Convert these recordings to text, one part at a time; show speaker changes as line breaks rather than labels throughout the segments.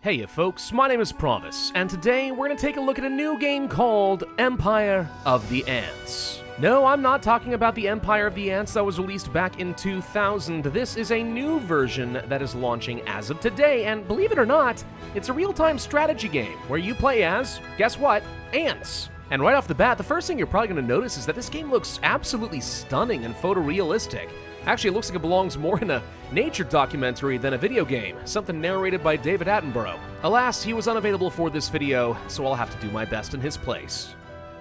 Hey you folks, my name is Pravus, and today we're going to take a look at a new game called Empire of the Ants. No, I'm not talking about the Empire of the Ants that was released back in 2000. This is a new version that is launching as of today, and believe it or not, it's a real-time strategy game where you play as, guess what, ants. And right off the bat, the first thing you're probably going to notice is that this game looks absolutely stunning and photorealistic. Actually, it looks like it belongs more in a nature documentary than a video game, something narrated by David Attenborough. Alas, he was unavailable for this video, so I'll have to do my best in his place.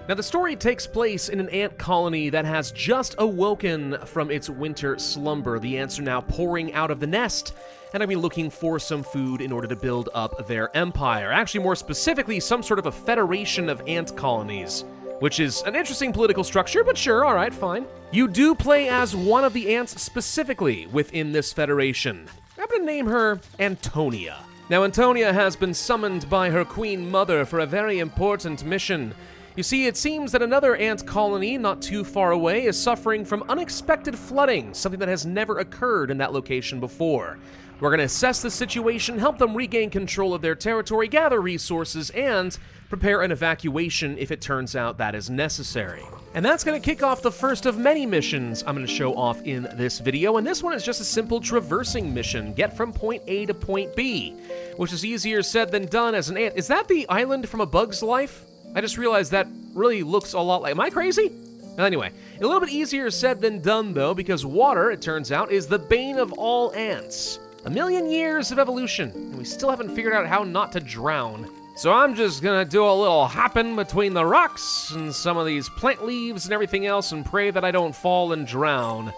Now, the story takes place in an ant colony that has just awoken from its winter slumber. The ants are now pouring out of the nest, and have been looking for some food in order to build up their empire. Actually, more specifically, some sort of a federation of ant colonies, which is an interesting political structure, but sure, alright, fine. You do play as one of the ants specifically within this federation. I'm gonna name her Antonia. Now, Antonia has been summoned by her queen mother for a very important mission. You see, it seems that another ant colony not too far away is suffering from unexpected flooding, something that has never occurred in that location before. We're going to assess the situation, help them regain control of their territory, gather resources, and prepare an evacuation if it turns out that is necessary. And that's going to kick off the first of many missions I'm going to show off in this video, and this one is just a simple traversing mission. Get from point A to point B, which is easier said than done as an ant. Is that the island from A Bug's Life? I just realized that really looks a lot like... Am I crazy? Anyway, a little bit easier said than done, though, because water, it turns out, is the bane of all ants. 1,000,000 years of evolution, and we still haven't figured out how not to drown. So I'm just gonna do a little hopping between the rocks and some of these plant leaves and everything else and pray that I don't fall and drown.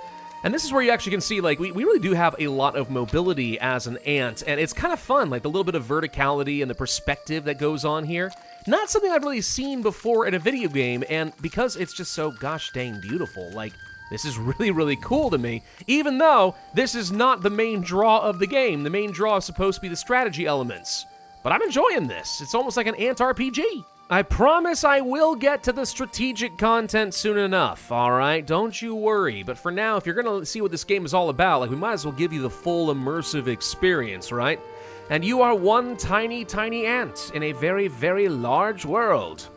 And this is where you actually can see, like, we really do have a lot of mobility as an ant, and it's kind of fun, like the little bit of verticality and the perspective that goes on here. Not something I've really seen before in a video game, and because it's just so gosh dang beautiful, like, this is really, really cool to me, even though this is not the main draw of the game. The main draw is supposed to be the strategy elements. But I'm enjoying this. It's almost like an ant RPG. I promise I will get to the strategic content soon enough, alright? Don't you worry. But for now, if you're gonna see what this game is all about, like, we might as well give you the full immersive experience, right? And you are one tiny, tiny ant in a very, very large world.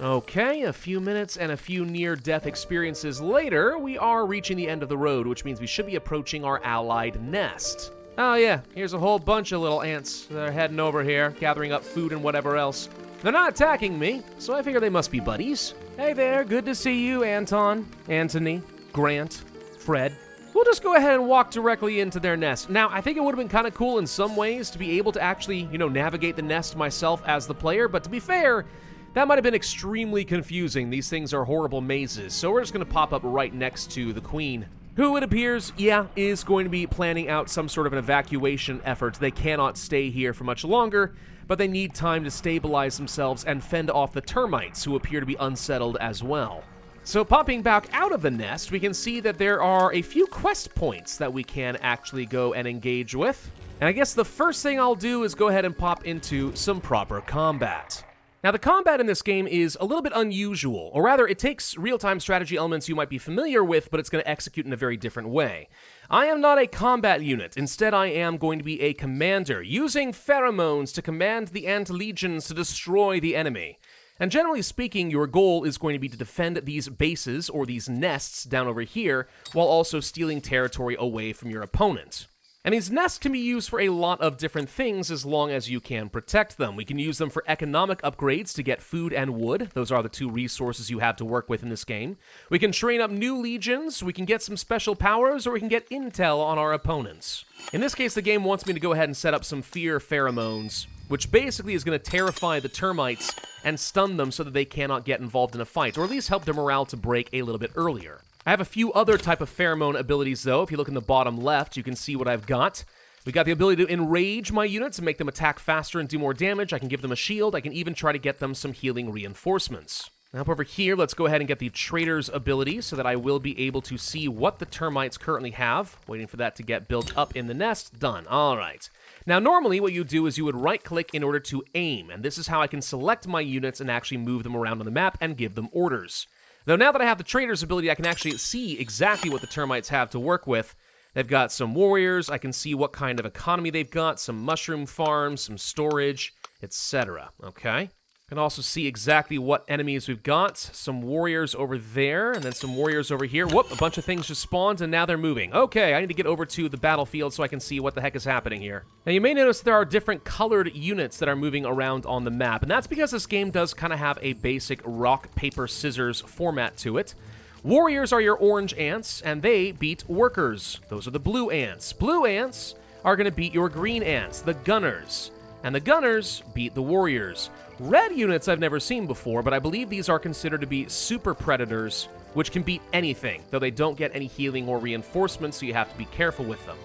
Okay, a few minutes and a few near-death experiences later, we are reaching the end of the road, which means we should be approaching our allied nest. Oh yeah, here's a whole bunch of little ants that are heading over here, gathering up food and whatever else. They're not attacking me, so I figure they must be buddies. Hey there, good to see you, Anton, Anthony, Grant, Fred. We'll just go ahead and walk directly into their nest. Now, I think it would have been kind of cool in some ways to be able to actually, navigate the nest myself as the player, but to be fair, that might have been extremely confusing. These things are horrible mazes, so we're just going to pop up right next to the queen, who it appears, is going to be planning out some sort of an evacuation effort. They cannot stay here for much longer, but they need time to stabilize themselves and fend off the termites, who appear to be unsettled as well. So popping back out of the nest, we can see that there are a few quest points that we can actually go and engage with. And I guess the first thing I'll do is go ahead and pop into some proper combat. Now, the combat in this game is a little bit unusual, or rather, it takes real-time strategy elements you might be familiar with, but it's going to execute in a very different way. I am not a combat unit. Instead, I am going to be a commander, using pheromones to command the ant legions to destroy the enemy. And generally speaking, your goal is going to be to defend these bases, or these nests down over here, while also stealing territory away from your opponent. And these nests can be used for a lot of different things as long as you can protect them. We can use them for economic upgrades to get food and wood. Those are the two resources you have to work with in this game. We can train up new legions, we can get some special powers, or we can get intel on our opponents. In this case, the game wants me to go ahead and set up some fear pheromones, which basically is going to terrify the termites and stun them so that they cannot get involved in a fight, or at least help their morale to break a little bit earlier. I have a few other type of pheromone abilities, though. If you look in the bottom left, you can see what I've got. We got the ability to enrage my units and make them attack faster and do more damage. I can give them a shield. I can even try to get them some healing reinforcements. Now, up over here, let's go ahead and get the trader's ability so that I will be able to see what the termites currently have. Waiting for that to get built up in the nest. Done. All right. Now, normally what you do is you would right-click in order to aim, and this is how I can select my units and actually move them around on the map and give them orders. Though now that I have the trader's ability, I can actually see exactly what the termites have to work with. They've got some warriors. I can see what kind of economy they've got, some mushroom farms, some storage, etc. Okay? Can also see exactly what enemies we've got. Some warriors over there, and then some warriors over here. Whoop, a bunch of things just spawned, and now they're moving. Okay, I need to get over to the battlefield so I can see what the heck is happening here. Now, you may notice there are different colored units that are moving around on the map, and that's because this game does kind of have a basic rock, paper, scissors format to it. Warriors are your orange ants, and they beat workers. Those are the blue ants. Blue ants are going to beat your green ants, the gunners. And the gunners beat the warriors. Red units I've never seen before, but I believe these are considered to be super predators, which can beat anything, though they don't get any healing or reinforcements, so you have to be careful with them.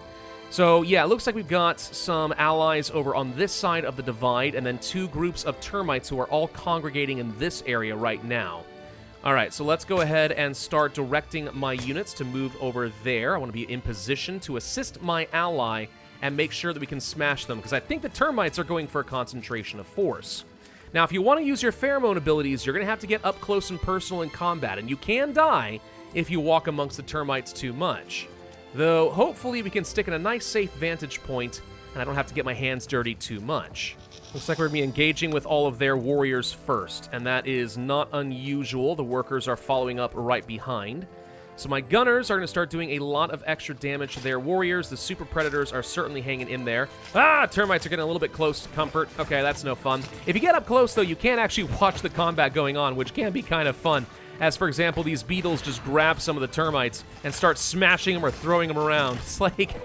So yeah, it looks like we've got some allies over on this side of the divide, and then two groups of termites who are all congregating in this area right now. Alright, so let's go ahead and start directing my units to move over there. I want to be in position to assist my ally and make sure that we can smash them, because I think the termites are going for a concentration of force. Now, if you want to use your pheromone abilities, you're going to have to get up close and personal in combat, and you can die if you walk amongst the termites too much. Though, hopefully we can stick in a nice safe vantage point, and I don't have to get my hands dirty too much. Looks like we're going to be engaging with all of their warriors first, and that is not unusual. The workers are following up right behind. So my gunners are going to start doing a lot of extra damage to their warriors. The super predators are certainly hanging in there. Ah, termites are getting a little bit close to comfort. Okay, that's no fun. If you get up close, though, you can actually watch the combat going on, which can be kind of fun. As, for example, these beetles just grab some of the termites and start smashing them or throwing them around. It's like,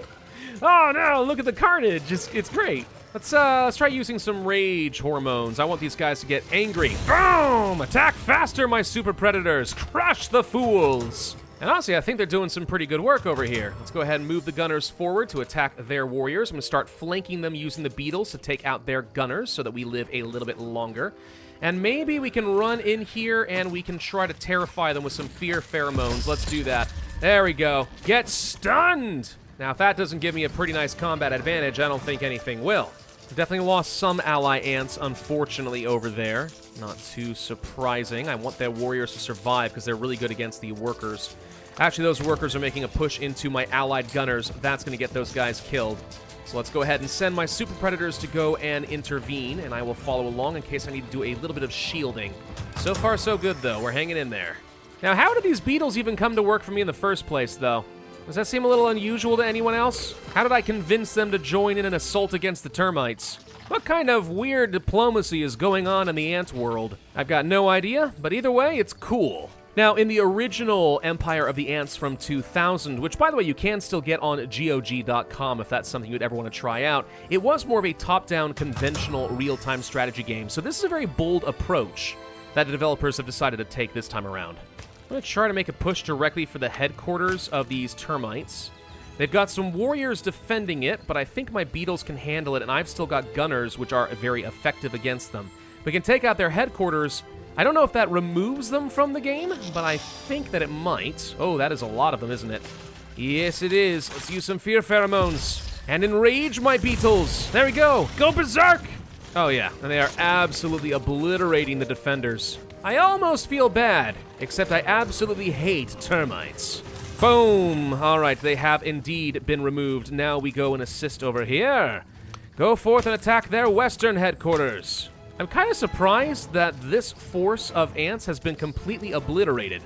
oh no, look at the carnage. It's great. Let's try using some rage hormones. I want these guys to get angry. Boom! Attack faster, my super predators. Crush the fools. And honestly, I think they're doing some pretty good work over here. Let's go ahead and move the gunners forward to attack their warriors. I'm going to start flanking them using the beetles to take out their gunners so that we live a little bit longer. And maybe we can run in here and we can try to terrify them with some fear pheromones. Let's do that. There we go. Get stunned! Now, if that doesn't give me a pretty nice combat advantage, I don't think anything will. We've definitely lost some ally ants, unfortunately, over there. Not too surprising. I want their warriors to survive because they're really good against the workers. Actually, those workers are making a push into my allied gunners. That's going to get those guys killed. So let's go ahead and send my super predators to go and intervene, and I will follow along in case I need to do a little bit of shielding. So far, so good, though. We're hanging in there. Now, how did these beetles even come to work for me in the first place, though? Does that seem a little unusual to anyone else? How did I convince them to join in an assault against the termites? What kind of weird diplomacy is going on in the ant world? I've got no idea, but either way, it's cool. Now, in the original Empire of the Ants from 2000, which, by the way, you can still get on GOG.com if that's something you'd ever want to try out, it was more of a top-down, conventional, real-time strategy game. So this is a very bold approach that the developers have decided to take this time around. I'm going to try to make a push directly for the headquarters of these termites. They've got some warriors defending it, but I think my beetles can handle it, and I've still got gunners, which are very effective against them. We can take out their headquarters. I don't know if that removes them from the game, but I think that it might. Oh, that is a lot of them, isn't it? Yes, it is. Let's use some fear pheromones. And enrage my beetles. There we go. Go berserk! Oh, yeah. And they are absolutely obliterating the defenders. I almost feel bad, except I absolutely hate termites. Boom! All right, they have indeed been removed. Now we go and assist over here. Go forth and attack their western headquarters. I'm kind of surprised that this force of ants has been completely obliterated.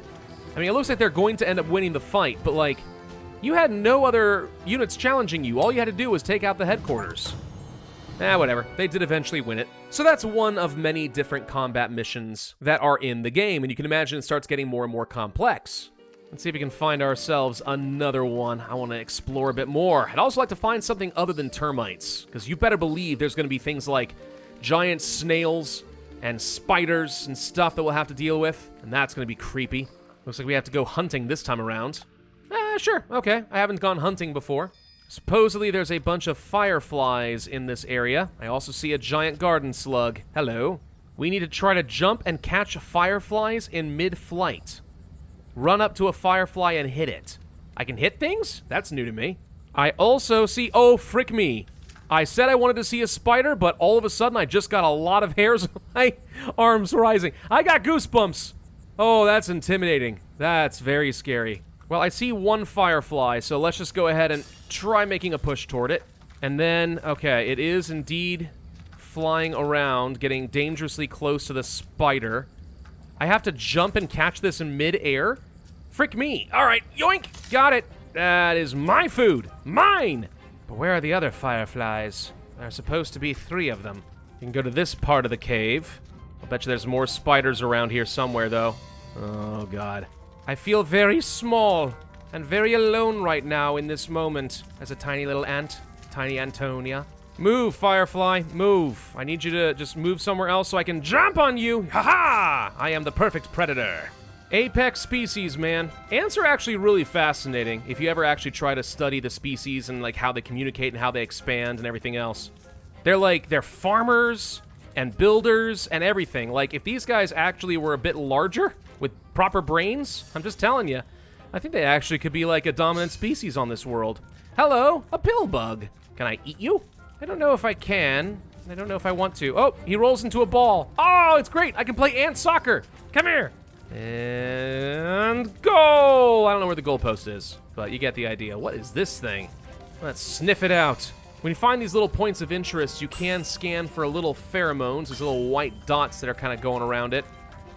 I mean, it looks like they're going to end up winning the fight, but like, you had no other units challenging you. All you had to do was take out the headquarters. Whatever. They did eventually win it. So that's one of many different combat missions that are in the game, and you can imagine it starts getting more and more complex. Let's see if we can find ourselves another one. I want to explore a bit more. I'd also like to find something other than termites, because you better believe there's going to be things like giant snails and spiders and stuff that we'll have to deal with, and that's going to be creepy. Looks like we have to go hunting this time around. Sure, okay. I haven't gone hunting before. Supposedly there's a bunch of fireflies in this area. I also see a giant garden slug. Hello. We need to try to jump and catch fireflies in mid-flight. Run up to a firefly and hit it. I can hit things? That's new to me. I also see... Oh, frick me. I said I wanted to see a spider, but all of a sudden I just got a lot of hairs on my arms rising. I got goosebumps. Oh, that's intimidating. That's very scary. Well, I see one firefly, so let's just go ahead and try making a push toward it. And then, okay, it is indeed flying around, getting dangerously close to the spider. I have to jump and catch this in mid-air? Frick me. All right, yoink, got it. That is my food. Mine! But where are the other fireflies? There are supposed to be 3 of them. You can go to this part of the cave. I'll bet you there's more spiders around here somewhere, though. Oh, God. I feel very small and very alone right now in this moment as a tiny little ant. Tiny Antonia. Move, Firefly, move. I need you to just move somewhere else so I can jump on you. Ha-ha! I am the perfect predator. Apex species, man. Ants are actually really fascinating if you ever actually try to study the species and like how they communicate and how they expand and everything else. They're farmers and builders and everything. Like, if these guys actually were a bit larger with proper brains, I'm just telling you, I think they actually could be like a dominant species on this world. Hello, a pill bug. Can I eat you? I don't know if I can. I don't know if I want to. Oh, he rolls into a ball. Oh, it's great. I can play ant soccer. Come here. And goal! I don't know where the goalpost is, but you get the idea. What is this thing? Let's sniff it out. When you find these little points of interest, you can scan for little pheromones, these little white dots that are kind of going around it.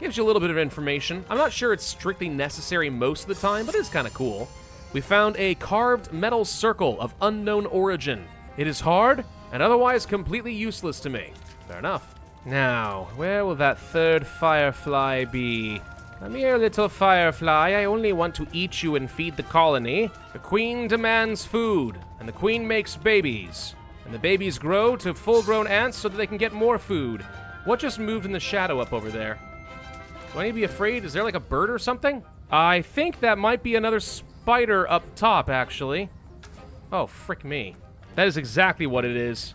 Gives you a little bit of information. I'm not sure it's strictly necessary most of the time, but it's kind of cool. We found a carved metal circle of unknown origin. It is hard and otherwise completely useless to me. Fair enough. Now, where will that 3rd firefly be? Come here, little firefly. I only want to eat you and feed the colony. The queen demands food, and the queen makes babies. And the babies grow to full-grown ants so that they can get more food. What just moved in the shadow up over there? Do I need to be afraid? Is there like a bird or something? I think that might be another spider up top, actually. Oh, frick me. That is exactly what it is.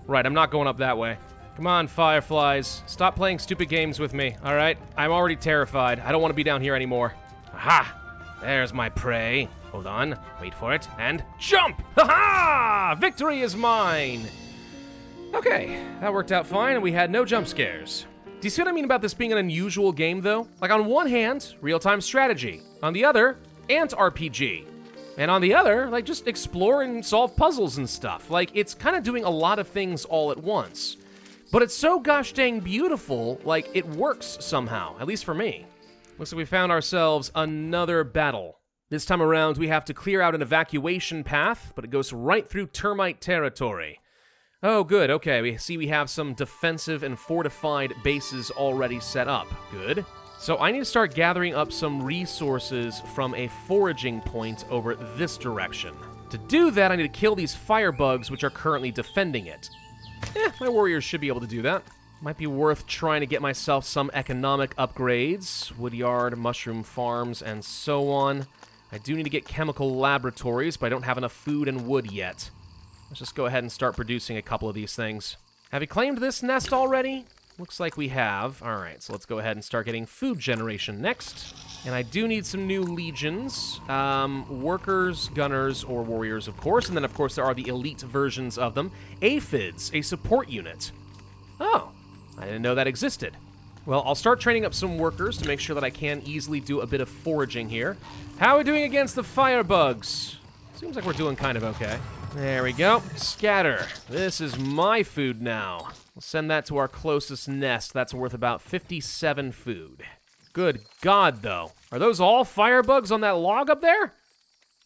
Right, I'm not going up that way. Come on, fireflies. Stop playing stupid games with me, all right? I'm already terrified. I don't want to be down here anymore. Aha! There's my prey. Hold on. Wait for it. And jump! Ha-ha! Victory is mine! Okay, that worked out fine, and we had no jump scares. Do you see what I mean about this being an unusual game, though? Like, on one hand, real-time strategy. On the other, ant RPG. And on the other, like, just explore and solve puzzles and stuff. Like, it's kind of doing a lot of things all at once. But it's so gosh dang beautiful, like, it works somehow, at least for me. Looks like we found ourselves another battle. This time around, we have to clear out an evacuation path, but it goes right through termite territory. Oh, good, okay, we see we have some defensive and fortified bases already set up. Good. So I need to start gathering up some resources from a foraging point over this direction. To do that, I need to kill these firebugs which are currently defending it. My warriors should be able to do that. Might be worth trying to get myself some economic upgrades, woodyard, mushroom farms, and so on. I do need to get chemical laboratories, but I don't have enough food and wood yet. Let's just go ahead and start producing a couple of these things. Have you claimed this nest already? Looks like we have. All right, so let's go ahead and start getting food generation next. And I do need some new legions. Workers, gunners, or warriors, of course. And then, of course, there are the elite versions of them. Aphids, a support unit. Oh, I didn't know that existed. Well, I'll start training up some workers to make sure that I can easily do a bit of foraging here. How are we doing against the firebugs? Seems like we're doing kind of okay. There we go. Scatter. This is my food now. We'll send that to our closest nest. That's worth about 57 food. Good God, though. Are those all firebugs on that log up there?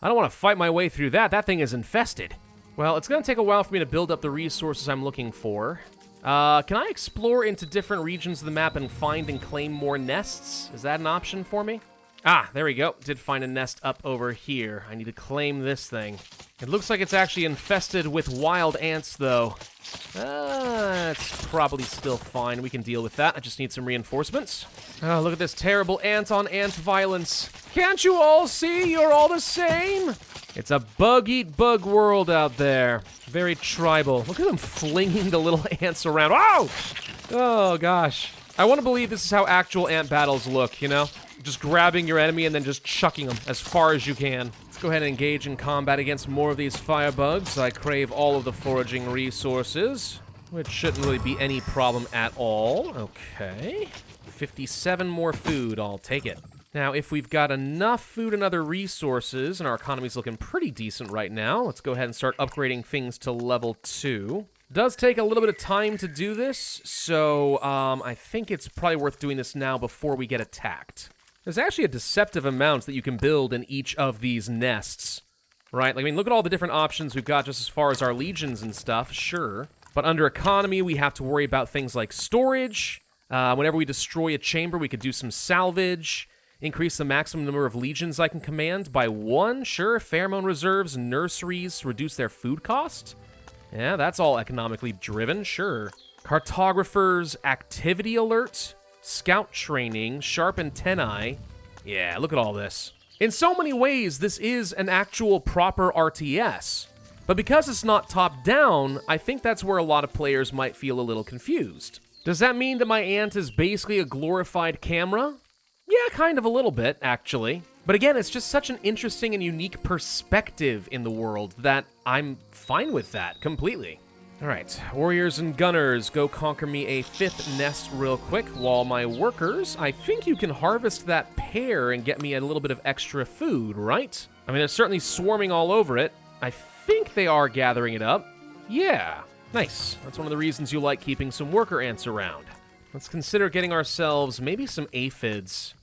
I don't want to fight my way through that. That thing is infested. Well, it's going to take a while for me to build up the resources I'm looking for. Can I explore into different regions of the map and find and claim more nests? Is that an option for me? Ah, there we go. Did find a nest up over here. I need to claim this thing. It looks like it's actually infested with wild ants, though. It's probably still fine. We can deal with that. I just need some reinforcements. Oh, look at this terrible ant-on-ant violence. Can't you all see you're all the same? It's a bug-eat-bug world out there. Very tribal. Look at them flinging the little ants around. Oh! Oh, gosh. I want to believe this is how actual ant battles look, you know? Just grabbing your enemy and then just chucking them as far as you can. Let's go ahead and engage in combat against more of these firebugs. I crave all of the foraging resources, which shouldn't really be any problem at all. Okay. 57 more food. I'll take it. Now, if we've got enough food and other resources, and our economy's looking pretty decent right now, let's go ahead and start upgrading things to level 2. Does take a little bit of time to do this, so I think it's probably worth doing this now before we get attacked. There's actually a deceptive amount that you can build in each of these nests, right? Like, I mean, look at all the different options we've got just as far as our legions and stuff, sure. But under economy, we have to worry about things like storage. Whenever we destroy a chamber, we could do some salvage. Increase the maximum number of legions I can command by 1, sure. Pheromone reserves, nurseries, reduce their food cost. Yeah, that's all economically driven, sure. Cartographers, activity alert, scout training, sharp antennae. Yeah, look at all this. In so many ways, this is an actual proper RTS. But because it's not top-down, I think that's where a lot of players might feel a little confused. Does that mean that my ant is basically a glorified camera? Yeah, kind of a little bit, actually. But again, it's just such an interesting and unique perspective in the world that I'm fine with that completely. All right, warriors and gunners, go conquer me a 5th nest real quick, while my workers, I think you can harvest that pear and get me a little bit of extra food, right? I mean, they're certainly swarming all over it. I think they are gathering it up. Yeah, nice. That's one of the reasons you like keeping some worker ants around. Let's consider getting ourselves maybe some aphids.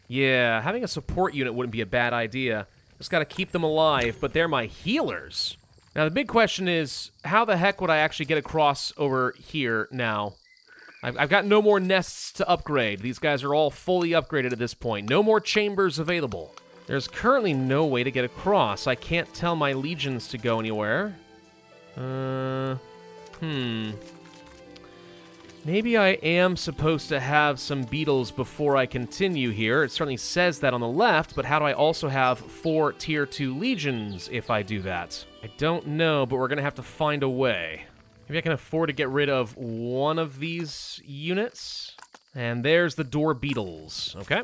Yeah, having a support unit wouldn't be a bad idea. Just gotta keep them alive, but they're my healers. Now, the big question is, how the heck would I actually get across over here now? I've got no more nests to upgrade. These guys are all fully upgraded at this point. No more chambers available. There's currently no way to get across. I can't tell my legions to go anywhere. Maybe I am supposed to have some beetles before I continue here. It certainly says that on the left, but how do I also have 4 tier 2 legions if I do that? I don't know, but we're going to have to find a way. Maybe I can afford to get rid of one of these units. And there's the door beetles. Okay.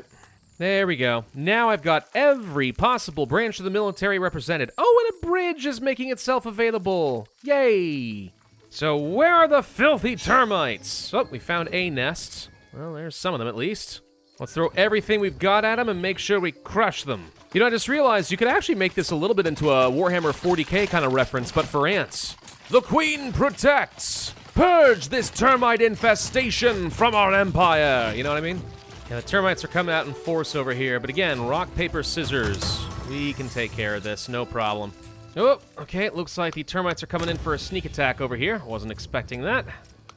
There we go. Now I've got every possible branch of the military represented. Oh, and a bridge is making itself available. Yay! So where are the filthy termites? Oh, we found a nest. Well, there's some of them at least. Let's throw everything we've got at them and make sure we crush them. You know, I just realized you could actually make this a little bit into a Warhammer 40k kind of reference, but for ants. The Queen protects! Purge this termite infestation from our empire! You know what I mean? Yeah, the termites are coming out in force over here, but again, rock, paper, scissors. We can take care of this, no problem. Oh, okay, it looks like the termites are coming in for a sneak attack over here. Wasn't expecting that.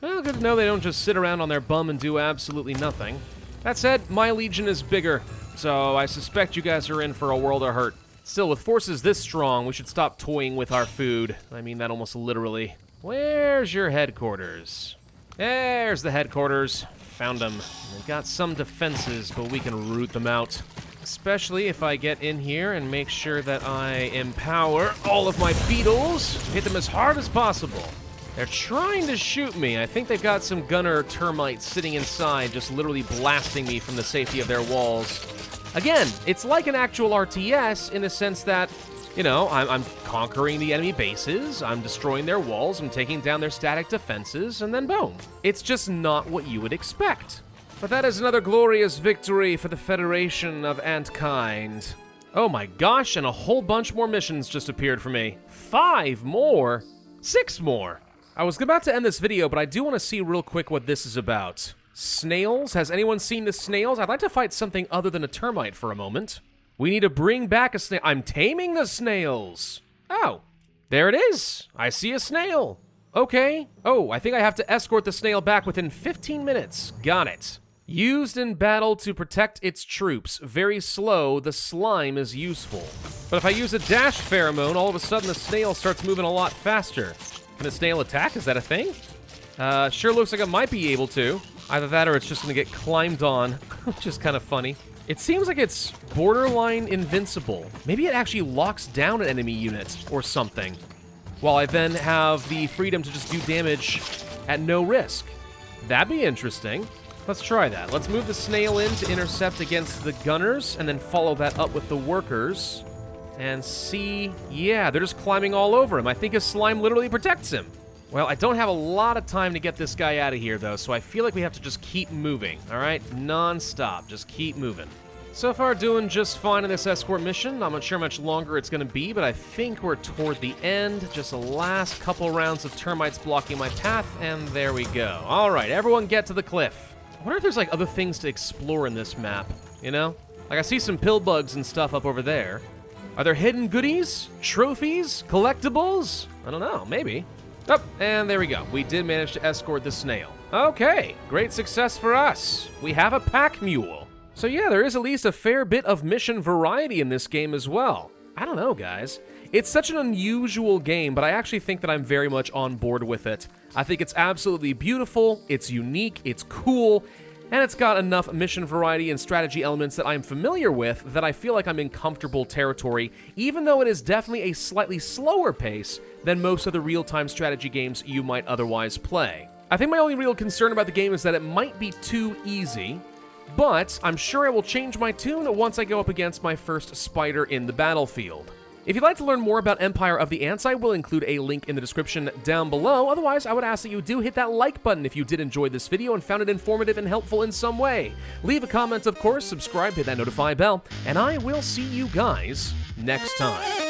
Well, good to know they don't just sit around on their bum and do absolutely nothing. That said, my legion is bigger, so I suspect you guys are in for a world of hurt. Still, with forces this strong, we should stop toying with our food. I mean that almost literally. Where's your headquarters? There's the headquarters. Found them. They've got some defenses, but we can root them out. Especially if I get in here and make sure that I empower all of my beetles, hit them as hard as possible. They're trying to shoot me. I think they've got some gunner termites sitting inside, just literally blasting me from the safety of their walls. Again, it's like an actual RTS in the sense that, you know, I'm conquering the enemy bases, I'm destroying their walls, I'm taking down their static defenses, and then boom. It's just not what you would expect. But that is another glorious victory for the Federation of Antkind. Oh my gosh, and a whole bunch more missions just appeared for me. 5 more? 6 more. I was about to end this video, but I do want to see real quick what this is about. Snails? Has anyone seen the snails? I'd like to fight something other than a termite for a moment. We need to bring back a snail. I'm taming the snails. Oh, there it is. I see a snail. Okay. Oh, I think I have to escort the snail back within 15 minutes. Got it. Used in battle to protect its troops. Very slow, the slime is useful. But if I use a dash pheromone, all of a sudden the snail starts moving a lot faster. Can the snail attack? Is that a thing? Sure looks like it might be able to. Either that or it's just gonna get climbed on, which is kind of funny. It seems like it's borderline invincible. Maybe it actually locks down an enemy unit or something, while I then have the freedom to just do damage at no risk. That'd be interesting. Let's try that. Let's move the snail in to intercept against the gunners, and then follow that up with the workers. And see... yeah, they're just climbing all over him. I think his slime literally protects him. Well, I don't have a lot of time to get this guy out of here, though, so I feel like we have to just keep moving, all right? Non-stop. Just keep moving. So far, doing just fine in this escort mission. I'm not sure how much longer it's going to be, but I think we're toward the end. Just the last couple rounds of termites blocking my path, and there we go. All right, everyone get to the cliff. I wonder if there's, like, other things to explore in this map, you know? Like, I see some pill bugs and stuff up over there. Are there hidden goodies? Trophies? Collectibles? I don't know, maybe. Oh, and there we go. We did manage to escort the snail. Okay, great success for us. We have a pack mule. So yeah, there is at least a fair bit of mission variety in this game as well. I don't know, guys. It's such an unusual game, but I actually think that I'm very much on board with it. I think it's absolutely beautiful, it's unique, it's cool, and it's got enough mission variety and strategy elements that I'm familiar with that I feel like I'm in comfortable territory, even though it is definitely a slightly slower pace than most of the real-time strategy games you might otherwise play. I think my only real concern about the game is that it might be too easy, but I'm sure I will change my tune once I go up against my first spider in the battlefield. If you'd like to learn more about Empire of the Ants, I will include a link in the description down below. Otherwise, I would ask that you do hit that like button if you did enjoy this video and found it informative and helpful in some way. Leave a comment, of course, subscribe, hit that notify bell, and I will see you guys next time.